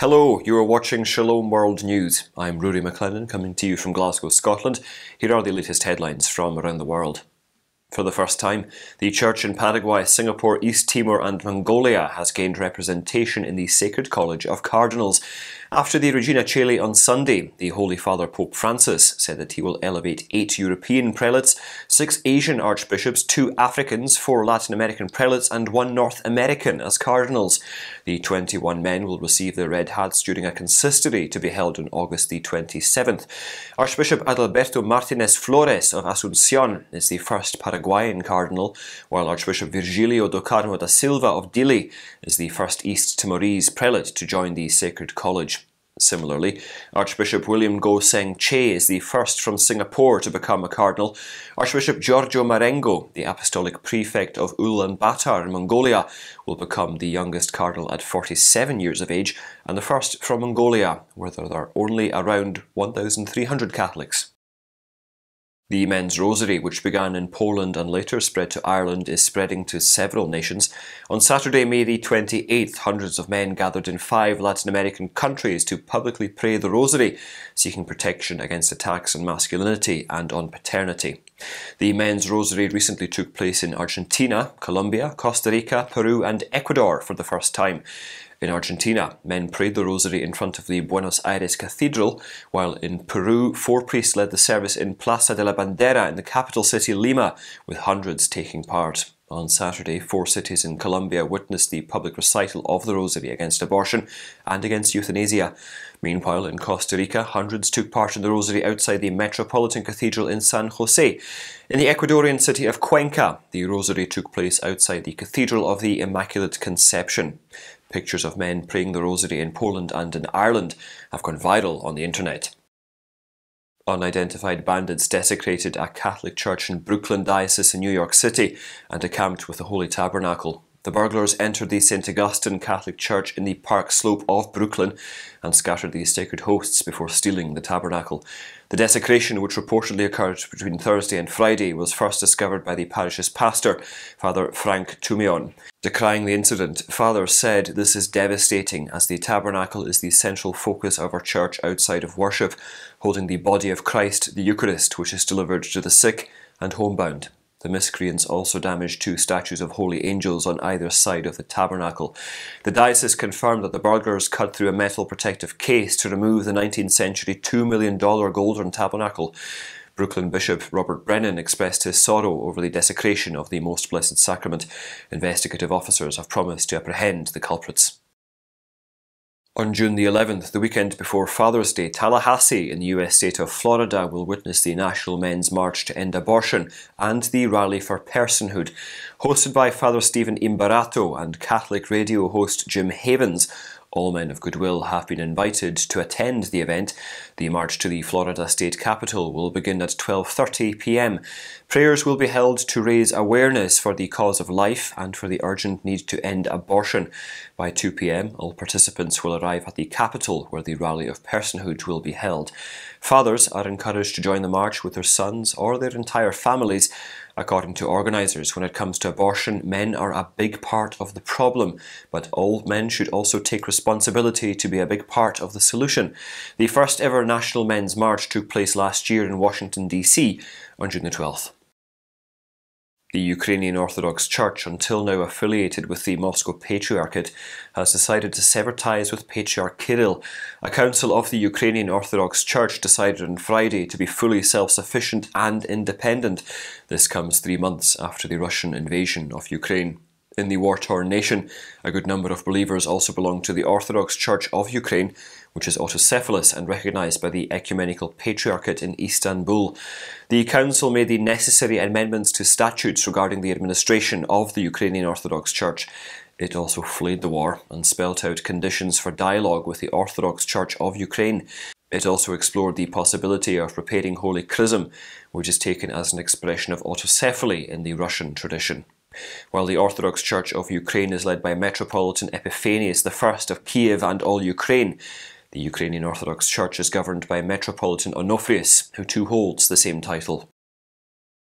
Hello, you are watching Shalom World News. I'm Rory McLennan, coming to you from Glasgow, Scotland. Here are the latest headlines from around the world. For the first time, the Church in Paraguay, Singapore, East Timor and Mongolia has gained representation in the Sacred College of Cardinals. After the Regina Coeli on Sunday, the Holy Father Pope Francis said that he will elevate 8 European prelates, 6 Asian archbishops, 2 Africans, 4 Latin American prelates and 1 North American as cardinals. The 21 men will receive their red hats during a consistory to be held on August the 27th. Archbishop Adalberto Martinez Flores of Asunción is the first Paraguayan cardinal, while Archbishop Virgilio do Carmo da Silva of Dili is the first East Timorese prelate to join the Sacred College. Similarly, Archbishop William Go Seng Che is the first from Singapore to become a cardinal. Archbishop Giorgio Marengo, the apostolic prefect of Ulaanbaatar in Mongolia, will become the youngest cardinal at 47 years of age and the first from Mongolia, where there are only around 1,300 Catholics. The men's Rosary, which began in Poland and later spread to Ireland, is spreading to several nations. On Saturday, May the 28th, hundreds of men gathered in 5 Latin American countries to publicly pray the Rosary, seeking protection against attacks on masculinity and on paternity. The men's Rosary recently took place in Argentina, Colombia, Costa Rica, Peru and Ecuador for the first time. In Argentina, men prayed the Rosary in front of the Buenos Aires Cathedral, while in Peru, 4 priests led the service in Plaza de la Bandera in the capital city Lima, with hundreds taking part. On Saturday, 4 cities in Colombia witnessed the public recital of the Rosary against abortion and against euthanasia. Meanwhile, in Costa Rica, hundreds took part in the Rosary outside the Metropolitan Cathedral in San Jose. In the Ecuadorian city of Cuenca, the Rosary took place outside the Cathedral of the Immaculate Conception. Pictures of men praying the Rosary in Poland and in Ireland have gone viral on the internet. Unidentified bandits desecrated a Catholic church in Brooklyn Diocese in New York City and decamped with the Holy Tabernacle. The burglars entered the St. Augustine Catholic Church in the Park Slope of Brooklyn and scattered the sacred hosts before stealing the tabernacle. The desecration, which reportedly occurred between Thursday and Friday, was first discovered by the parish's pastor, Father Frank Tumion. Decrying the incident, Father said, "This is devastating, as the tabernacle is the central focus of our church outside of worship, holding the body of Christ, the Eucharist, which is delivered to the sick and homebound." The miscreants also damaged 2 statues of holy angels on either side of the tabernacle. The diocese confirmed that the burglars cut through a metal protective case to remove the 19th century $2 million golden tabernacle. Brooklyn Bishop Robert Brennan expressed his sorrow over the desecration of the Most Blessed Sacrament. Investigative officers have promised to apprehend the culprits. On June the 11th, the weekend before Father's Day, Tallahassee in the US state of Florida will witness the National Men's March to End Abortion and the Rally for Personhood. Hosted by Father Stephen Imbarato and Catholic radio host Jim Havens, all men of goodwill have been invited to attend the event. The march to the Florida state capitol will begin at 12:30 p.m. Prayers will be held to raise awareness for the cause of life and for the urgent need to end abortion. By 2 p.m, all participants will arrive at the capitol, where the Rally of Personhood will be held. Fathers are encouraged to join the march with their sons or their entire families. According to organisers, when it comes to abortion, men are a big part of the problem, but all men should also take responsibility to be a big part of the solution. The first ever National Men's March took place last year in Washington, D.C. on June the 12th. The Ukrainian Orthodox Church, until now affiliated with the Moscow Patriarchate, has decided to sever ties with Patriarch Kirill. A council of the Ukrainian Orthodox Church decided on Friday to be fully self-sufficient and independent. This comes 3 months after the Russian invasion of Ukraine. In the war-torn nation, a good number of believers also belong to the Orthodox Church of Ukraine, which is autocephalous and recognised by the Ecumenical Patriarchate in Istanbul. The Council made the necessary amendments to statutes regarding the administration of the Ukrainian Orthodox Church. It also flayed the war and spelt out conditions for dialogue with the Orthodox Church of Ukraine. It also explored the possibility of preparing Holy Chrism, which is taken as an expression of autocephaly in the Russian tradition. While the Orthodox Church of Ukraine is led by Metropolitan Epiphanius I of Kiev and all Ukraine, the Ukrainian Orthodox Church is governed by Metropolitan Onofrius, who too holds the same title.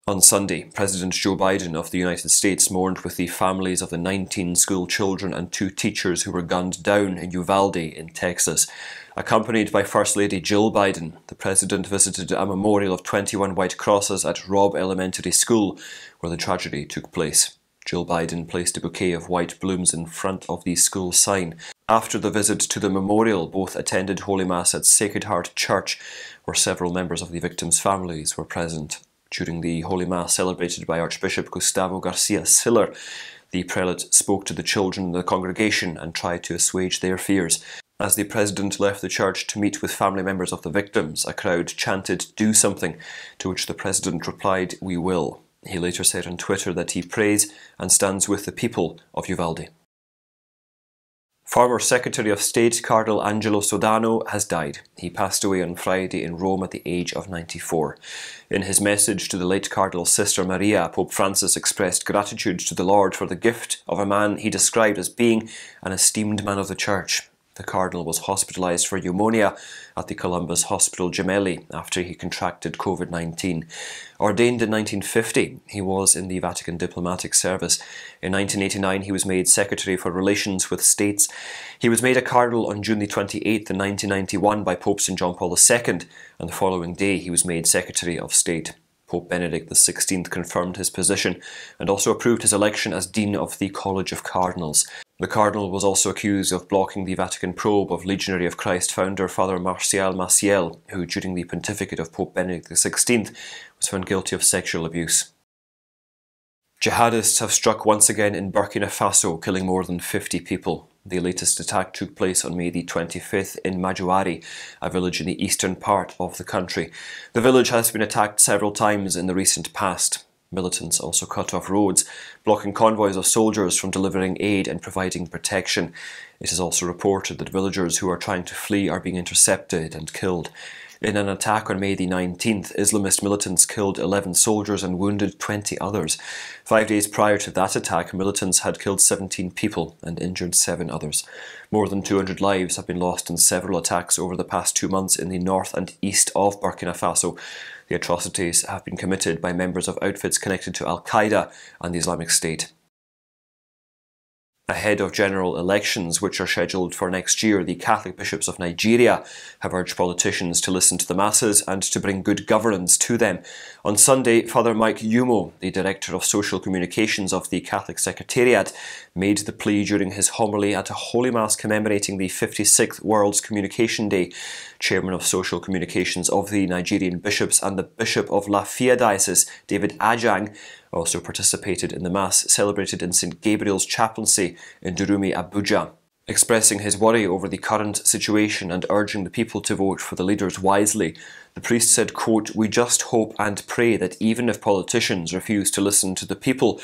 On Sunday, President Joe Biden of the United States mourned with the families of the 19 school children and 2 teachers who were gunned down in Uvalde in Texas. Accompanied by First Lady Jill Biden, the President visited a memorial of 21 white crosses at Robb Elementary School, where the tragedy took place. Jill Biden placed a bouquet of white blooms in front of the school sign. After the visit to the memorial, both attended Holy Mass at Sacred Heart Church, where several members of the victims' families were present. During the Holy Mass celebrated by Archbishop Gustavo Garcia Siller, the prelate spoke to the children in the congregation and tried to assuage their fears. As the President left the church to meet with family members of the victims, a crowd chanted, "Do something," to which the President replied, "We will." He later said on Twitter that he prays and stands with the people of Uvalde. Former Secretary of State Cardinal Angelo Sodano has died. He passed away on Friday in Rome at the age of 94. In his message to the late Cardinal's sister Maria, Pope Francis expressed gratitude to the Lord for the gift of a man he described as being an esteemed man of the Church. The Cardinal was hospitalised for pneumonia at the Columbus Hospital Gemelli after he contracted COVID-19. Ordained in 1950, he was in the Vatican Diplomatic Service. In 1989, he was made Secretary for Relations with States. He was made a Cardinal on June the 28th in 1991 by Pope St. John Paul II, and the following day he was made Secretary of State. Pope Benedict XVI confirmed his position and also approved his election as Dean of the College of Cardinals. The Cardinal was also accused of blocking the Vatican probe of Legionary of Christ founder Father Martial Maciel, who during the pontificate of Pope Benedict XVI was found guilty of sexual abuse. Jihadists have struck once again in Burkina Faso, killing more than 50 people. The latest attack took place on May the 25th in Majuari, a village in the eastern part of the country. The village has been attacked several times in the recent past. Militants also cut off roads, blocking convoys of soldiers from delivering aid and providing protection. It is also reported that villagers who are trying to flee are being intercepted and killed. In an attack on May the 19th, Islamist militants killed 11 soldiers and wounded 20 others. 5 days prior to that attack, militants had killed 17 people and injured 7 others. More than 200 lives have been lost in several attacks over the past 2 months in the north and east of Burkina Faso. The atrocities have been committed by members of outfits connected to Al-Qaeda and the Islamic State. Ahead of general elections, which are scheduled for next year, the Catholic bishops of Nigeria have urged politicians to listen to the masses and to bring good governance to them. On Sunday, Father Mike Yumo, the Director of Social Communications of the Catholic Secretariat, made the plea during his homily at a Holy Mass commemorating the 56th World Communication Day. Chairman of Social Communications of the Nigerian bishops and the Bishop of Lafia Diocese, David Ajang, also participated in the Mass celebrated in St. Gabriel's chaplaincy in Durumi, Abuja. Expressing his worry over the current situation and urging the people to vote for the leaders wisely, the priest said, quote, "We just hope and pray that even if politicians refuse to listen to the people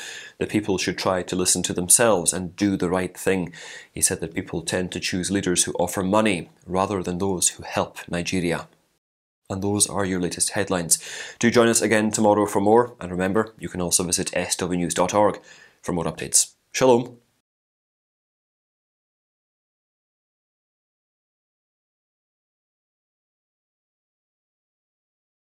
should try to listen to themselves and do the right thing." He said that people tend to choose leaders who offer money rather than those who help Nigeria. And those are your latest headlines. Do join us again tomorrow for more, and remember, you can also visit swnews.org for more updates. Shalom.